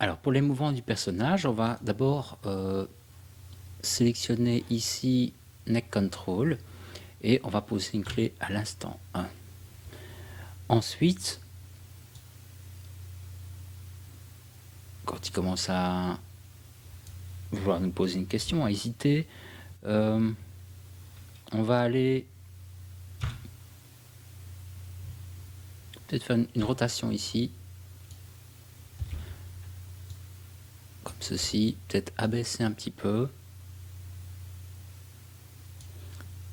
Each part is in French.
Alors pour les mouvements du personnage, on va d'abord sélectionner ici Neck Control et on va poser une clé à l'instant 1. Ensuite, quand il commence à vouloir nous poser une question, à hésiter, on va aller peut-être faire une rotation ici, comme ceci, peut-être abaisser un petit peu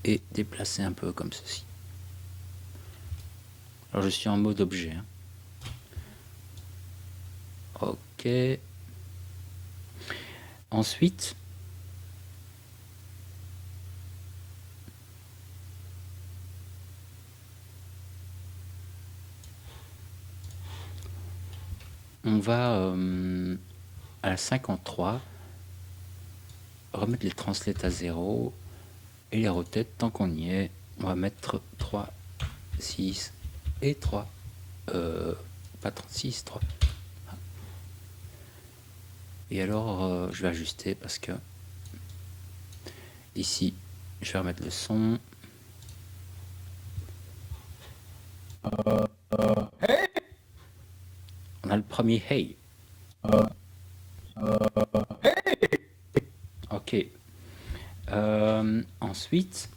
et déplacer un peu comme ceci. Alors je suis en mode objet. Ok. Ensuite, on va à la 53 remettre les translates à 0 et les rotate tant qu'on y est. On va mettre 3, 6 et 3. Pas 36, 3. Et alors, je vais ajuster parce que ici, je vais remettre le son. On a le premier hey. Ok. Ensuite,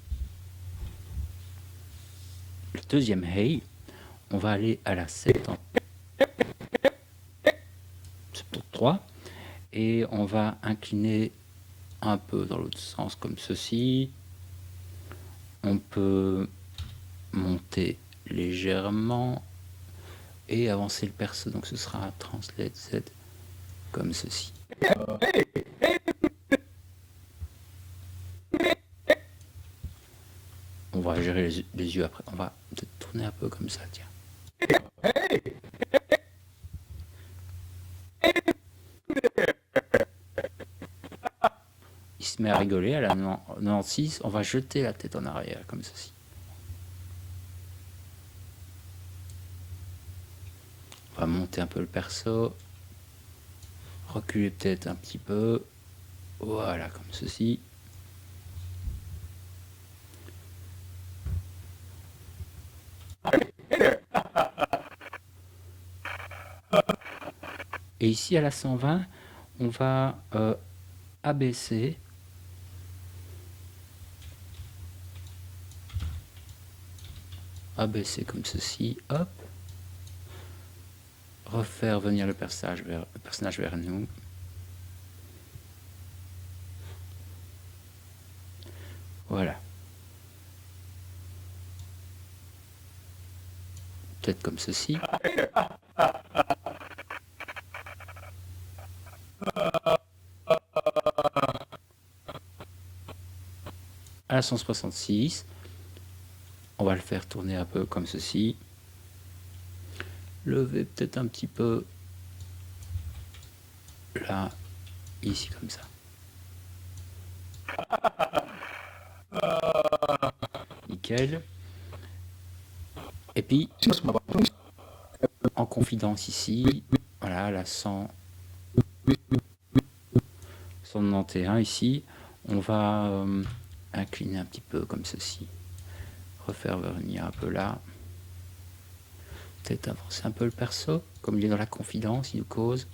le deuxième hey, on va aller à la 73 et on va incliner un peu dans l'autre sens comme ceci. On peut monter légèrement et avancer le perso, donc ce sera un translate Z comme ceci. On va gérer les yeux après. On va peut-être tourner un peu comme ça, tiens. Il se met à rigoler à la 96. On va jeter la tête en arrière comme ceci. On va monter un peu le perso. Reculer peut-être un petit peu. Voilà, comme ceci. Et ici, à la 120, on va abaisser. Abaisser comme ceci. Hop. Refaire venir le personnage vers nous. Voilà. Peut-être comme ceci. À la 166, on va le faire tourner un peu comme ceci. Lever peut-être un petit peu là, ici comme ça. Nickel. Et puis, en confidence ici, voilà, la 191 ici, on va incliner un petit peu comme ceci. Refaire venir un peu là. Peut-être avancer un peu le perso, comme il est dans la confidence, il nous cause.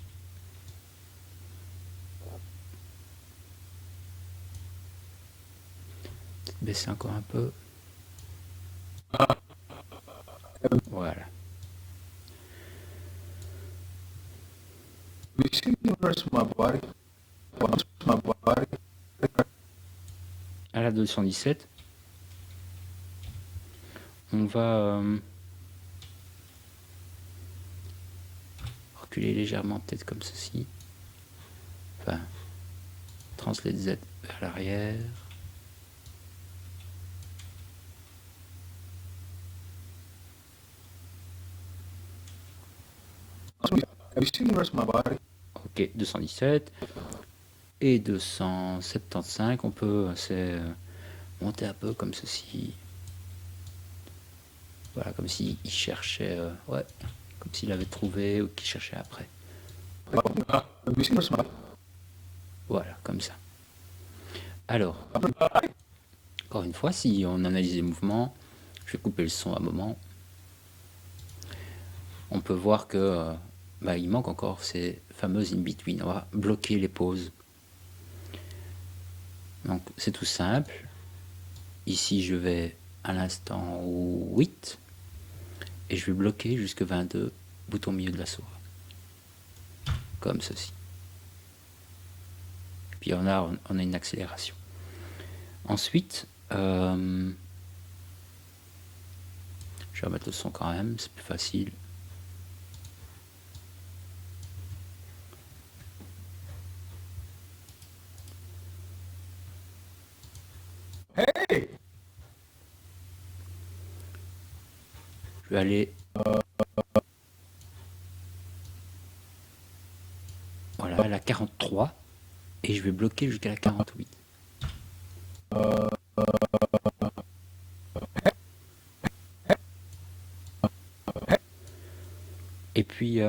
Peut-être baisser encore un peu. Voilà. À la 217, on va reculer légèrement, peut-être comme ceci. Enfin, translate Z vers l'arrière. Ok, 217 et 275, on peut monter un peu comme ceci. Voilà, comme s'il cherchait, ouais, comme s'il avait trouvé ou qu'il cherchait après. Voilà, comme ça. Alors, encore une fois, si on analyse les mouvements, je vais couper le son à un moment, on peut voir que il manque encore ces fameuses in-between. On va bloquer les pauses. Donc c'est tout simple. Ici, je vais à l'instant 8 et je vais bloquer jusqu'à 22, bouton milieu de la souris. Comme ceci. Puis on a une accélération. Ensuite, je vais remettre le son quand même, c'est plus facile. Hey! Je vais aller voilà, à la 43 et je vais bloquer jusqu'à la 48. Et puis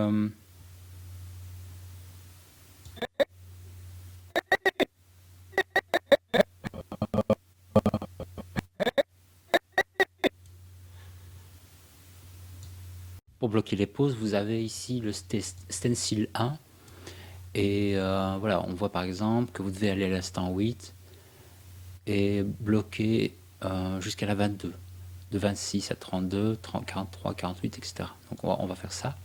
pour bloquer les pauses, vous avez ici le stencil 1. Et voilà, on voit par exemple que vous devez aller à l'instant 8 et bloquer jusqu'à la 22, de 26 à 32, 30, 43, 48, etc. Donc on va faire ça.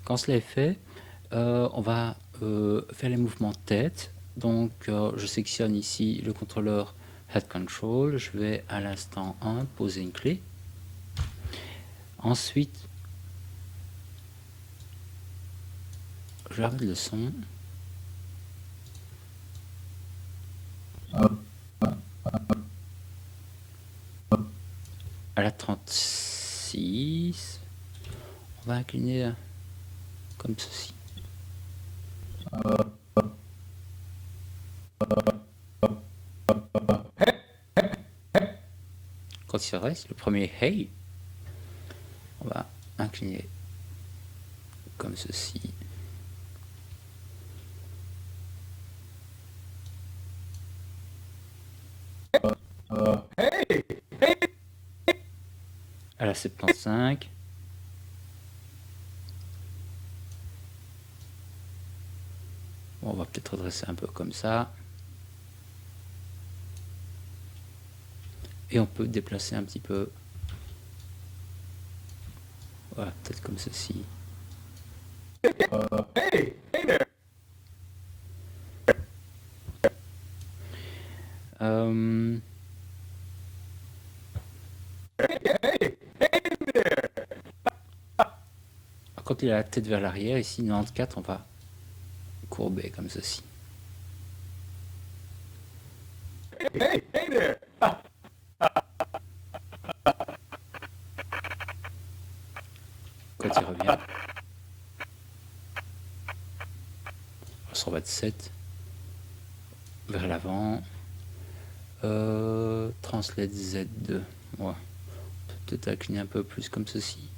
Quand cela est fait, on va faire les mouvements de tête. Donc je sélectionne ici le contrôleur Head Control. Je vais à l'instant 1 poser une clé. Ensuite, je vais remettre le son. À la 36, on va incliner comme ceci. Quand il reste le premier hey, on va incliner comme ceci. Hey! Hey! À la 75, on va peut-être redresser un peu comme ça. Et on peut déplacer un petit peu. Voilà, peut-être comme ceci. Hey! Hey there! Hey! Hey there! Quand il a la tête vers l'arrière, ici 94, on va courber comme ceci. Hey! Hey there! Quand il revient, 127 vers l'avant. Translate Z2. Ouais. Peut-être incliner un peu plus comme ceci.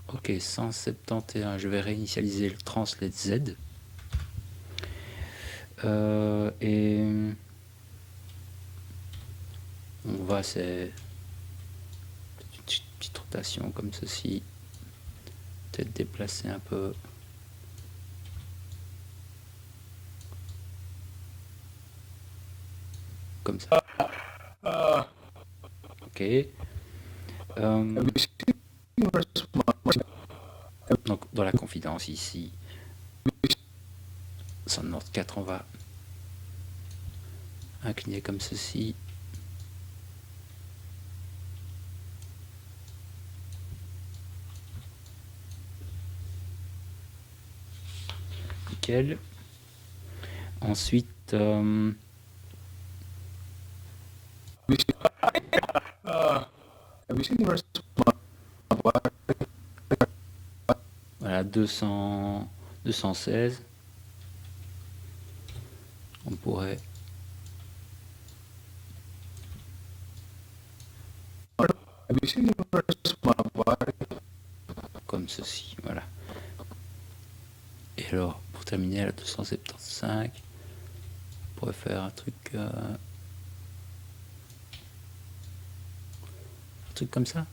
Ok, 171. Je vais réinitialiser le Translate Z. Et on va c'est une petite rotation comme ceci. Peut-être déplacer un peu. Comme ça. Ok. Donc dans la confidence ici, 194, on va incliner comme ceci. nickel. Ensuite, Have you seen the rest of my body? voilà, 216. On pourrait Have you seen the rest of my body? comme ceci, voilà. Et alors, pour terminer, la 275, on pourrait faire un truc comme ça.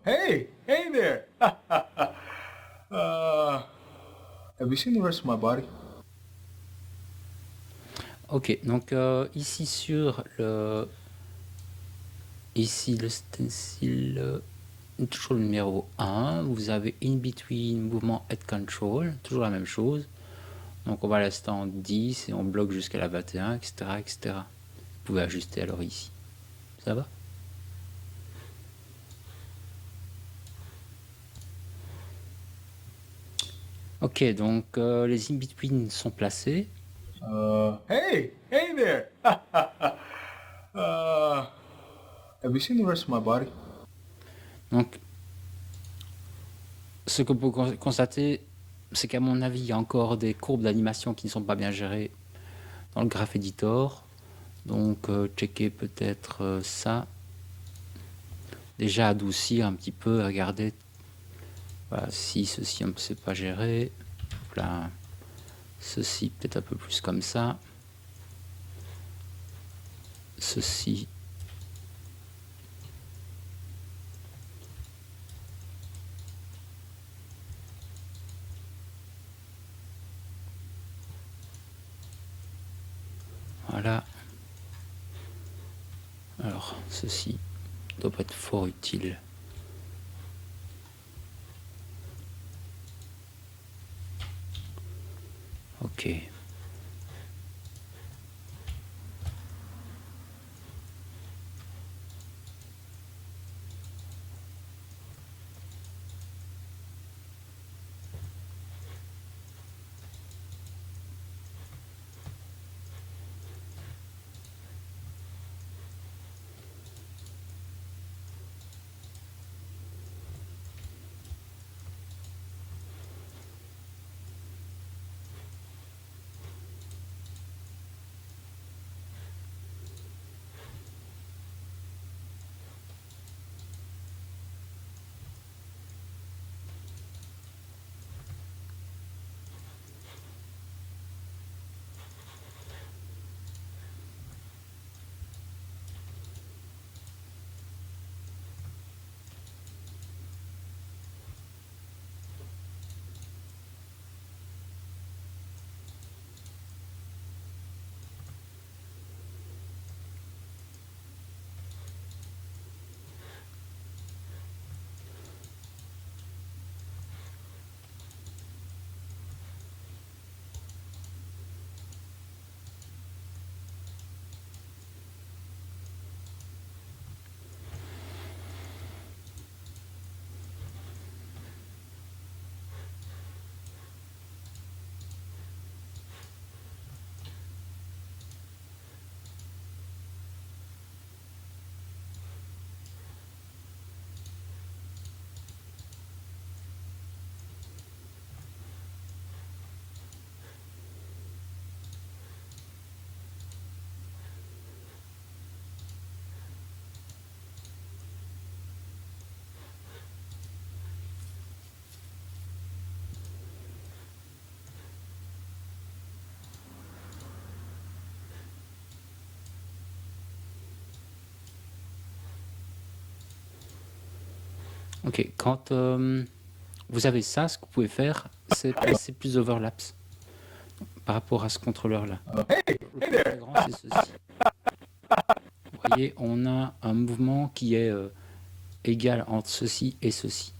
Hey there. Have you seen the rest of my body? Ok, donc ici sur le stencil, toujours le numéro 1, vous avez in between mouvement head control, toujours la même chose. Donc on va rester en 10 et on bloque jusqu'à la 21, etc., etc. Vous pouvez ajuster alors ici. Ça va? Ok, donc les in-between sont placés. Hey there. Have you seen the rest of my body? Donc, ce que vous pouvez constater, c'est qu'à mon avis, il y a encore des courbes d'animation qui ne sont pas bien gérées dans le Graph Editor. Donc, checker peut-être ça. Déjà adoucir un petit peu, regarder voilà, si ceci ne sait pas gérer. Là, ceci peut-être un peu plus comme ça. Ceci. Voilà. Alors, ceci doit pas être fort utile. Ok. Ok, quand vous avez ça, ce que vous pouvez faire, c'est passer plus overlaps par rapport à ce contrôleur-là. Le plus grand, c'est ceci. Vous voyez, on a un mouvement qui est égal entre ceci et ceci.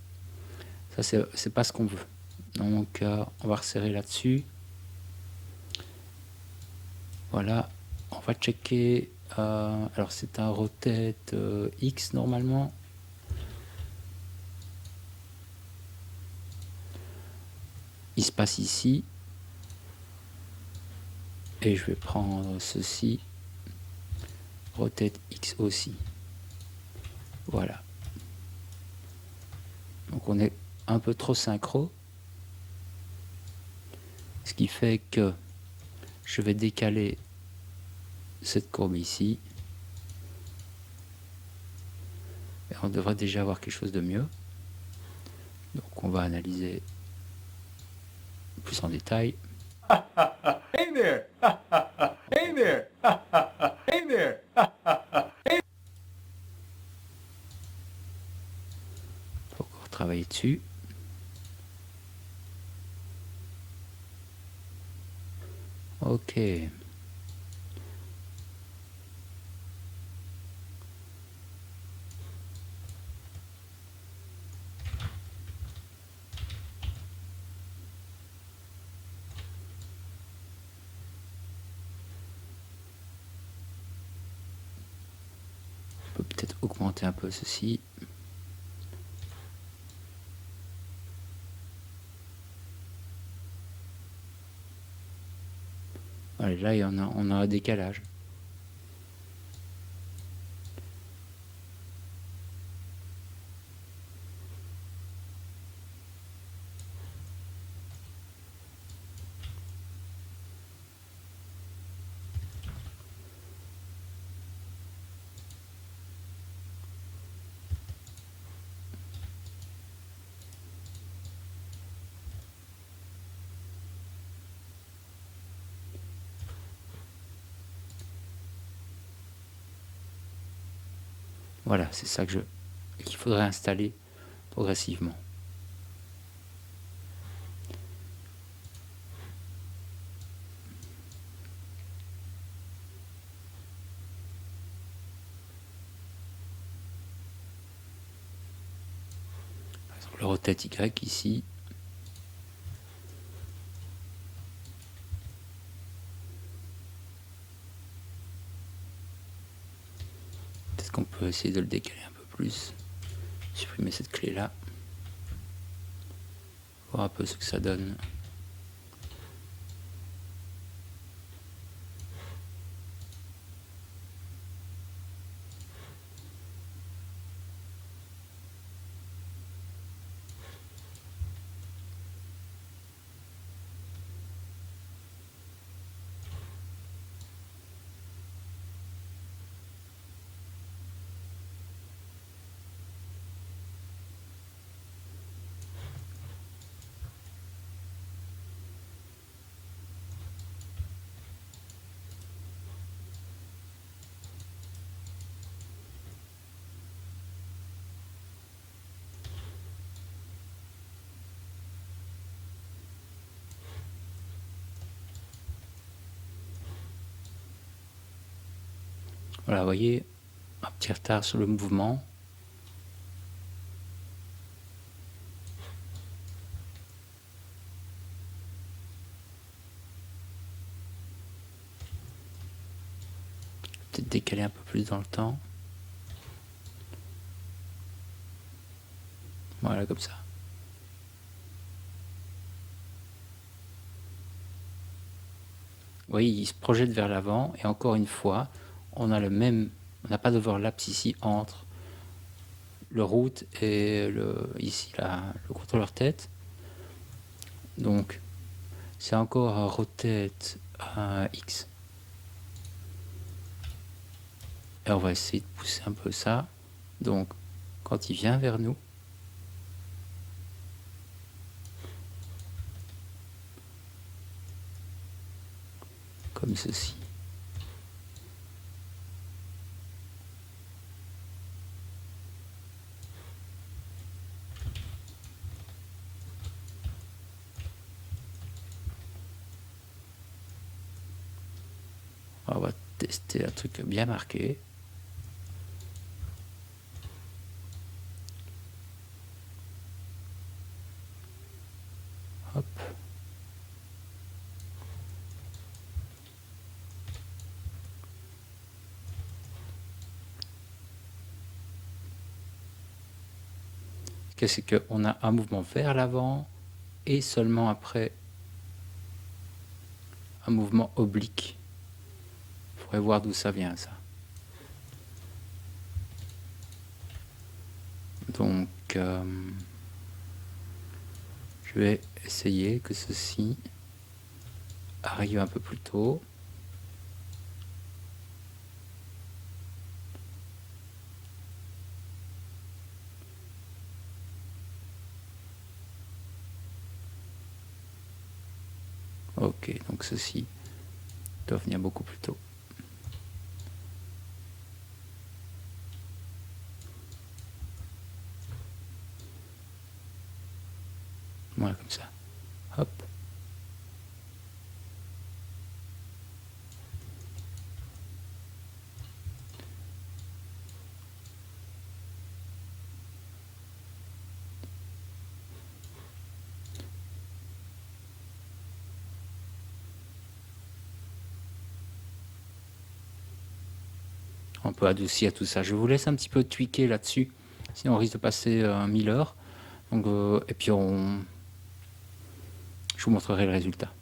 Ça, c'est pas ce qu'on veut. Donc, on va resserrer là-dessus. Voilà, on va checker Alors c'est un rotate X normalement. Il se passe ici. Et je vais prendre ceci. Rotate X aussi. Voilà. Donc on est un peu trop synchro. Ce qui fait que je vais décaler cette courbe ici. Et on devrait déjà avoir quelque chose de mieux. Donc on va analyser plus en détail. Hey there! Hey there! Hey there! Faut encore travailler dessus. Ok. On peut peut-être augmenter un peu ceci. Allez, là, on a un décalage. Voilà, c'est ça qu'il faudrait installer progressivement. Par exemple, le rotate Y ici. Peut-être qu'on peut essayer de le décaler un peu plus. Supprimer cette clé là. Voir un peu ce que ça donne. Voilà, vous voyez, un petit retard sur le mouvement. Peut-être décaler un peu plus dans le temps. Voilà, comme ça. Vous voyez, il se projette vers l'avant. Et encore une fois, on a le même... On n'a pas d'overlap ici entre le route et ici le contrôleur tête. Donc, c'est encore un rotate X. Et on va essayer de pousser un peu ça. Donc, quand il vient vers nous, comme ceci. On va tester un truc bien marqué. Hop. c'est qu'on a un mouvement vers l'avant et seulement après un mouvement oblique. Il faudrait voir d'où ça vient, ça. Donc, je vais essayer que ceci arrive un peu plus tôt. Ok, donc ceci doit venir beaucoup plus tôt. Voilà, comme ça. Hop. On peut adoucir tout ça. Je vous laisse un petit peu tweaker là-dessus, sinon on risque de passer 1000 heures. Donc, et puis je vous montrerai le résultat.